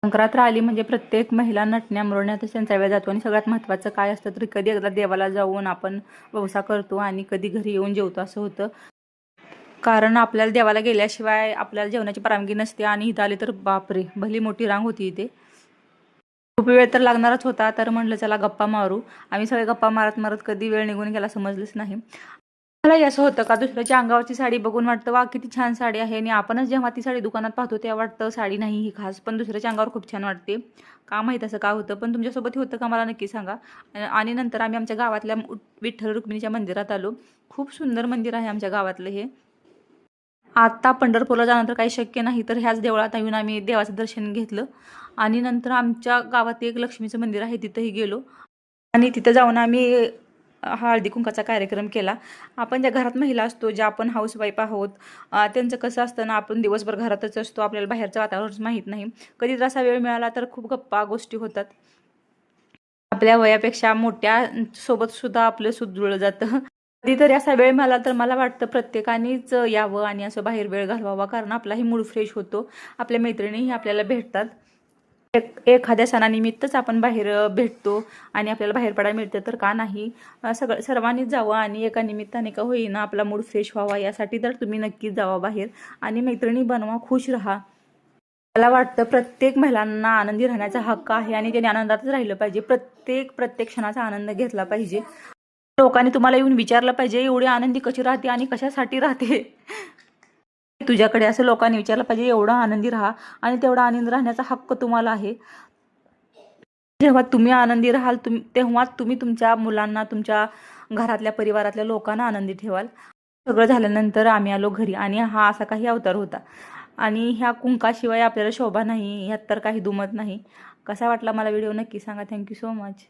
संक्रांत आली म्हणजे प्रत्येक महिला नटण्या मुरण्यातच त्यांचा वेळ जातो आणि सगळ्यात महत्त्वाचं काय असतं तर कधी एकदा देवाला जाऊन आपण वौसा करतो आणि कधी घरी येऊन जेवतो असं होतं. कारण आपल्याला देवाला गेल्याशिवाय आपल्याला जेवणाची परवानगी नसते आणि इथं आले तर बापरे भली मोठी रांग होती इथे. खूप वेळ तर लागणारच होता तर म्हटलं चला गप्पा मारू. आम्ही सगळे गप्पा मारत मारत कधी वेळ निघून गेला समजलंच नाही. मलाही असं होतं का दुसऱ्याच्या अंगावरची साडी बघून वाटतं वा किती छान साडी आहे आणि आपणच जेव्हा ती साडी दुकानात पाहतो तेव्हा वाटतं साडी नाही ही खास पण दुसऱ्याच्या अंगावर खूप छान वाटते. का माहीत असं का होतं पण तुमच्यासोबत होतं का मला नक्की सांगा. आणि नंतर आम्ही आमच्या गावातल्या विठ्ठल रुक्मिणीच्या मंदिरात आलो. खूप सुंदर मंदिर आहे आमच्या गावातलं हे. आता पंढरपूरला जाणं काही शक्य नाही तर ह्याच देवळात येऊन आम्ही देवाचं दर्शन घेतलं आणि नंतर आमच्या गावात एक लक्ष्मीचं मंदिर आहे तिथंही गेलो आणि तिथं जाऊन आम्ही हळदी कुंकाचा कार्यक्रम केला. आपण ज्या घरात महिला असतो ज्या आपण हाऊसवाईफ आहोत त्यांचं कसं असतं ना आपण दिवसभर घरातच असतो आपल्याला बाहेरचं वातावरण माहीत नाही. कधी जर असा वेळ मिळाला तर खूप गप्पा गोष्टी होतात. आपल्या वयापेक्षा मोठ्या सोबत सुद्धा आपलं सुत जुळलं जातं. कधीतरी असा वेळ मिळाला तर मला वाटतं प्रत्येकानेच यावं आणि असं बाहेर वेळ घालवावा कारण आपलाही मूड फ्रेश होतो. आपल्या मैत्रिणीही आपल्याला भेटतात. एखाद्या सणानिमित्तच आपण बाहेर भेटतो आणि आपल्याला बाहेर पडायला मिळतं तर का नाही. सर्वांनीच जावं आणि एका निमित्ताने का होईना आपला मूड फ्रेश व्हावा यासाठी तर तुम्ही नक्कीच जावा बाहेर आणि मैत्रिणी बनवा खुश राहा. मला वाटतं प्रत्येक महिलांना आनंदी राहण्याचा हक्क आहे आणि त्याने आनंदातच राहिलं पाहिजे. प्रत्येक क्षणाचा आनंद घेतला पाहिजे. लोकांनी तुम्हाला येऊन विचारलं पाहिजे एवढी आनंदी कशी राहते आणि कशासाठी राहते तुझ्याकडे असं लोकांनी विचारलं पाहिजे. एवढा आनंदी राहा आणि तेवढा आनंद राहण्याचा हक्क तुम्हाला आहे. जेव्हा तुम्ही आनंदी राहाल तेव्हा तुम्ही तुमच्या मुलांना तुमच्या घरातल्या परिवारातल्या लोकांना आनंदी ठेवाल. सगळं झाल्यानंतर आम्ही आलो घरी आणि हा असा काही अवतार होता आणि ह्या कुंकाशिवाय आपल्याला शोभा नाही ह्यात तर काही दुमत नाही. कसा वाटला मला व्हिडिओ नक्की सांगा. Thank you so much.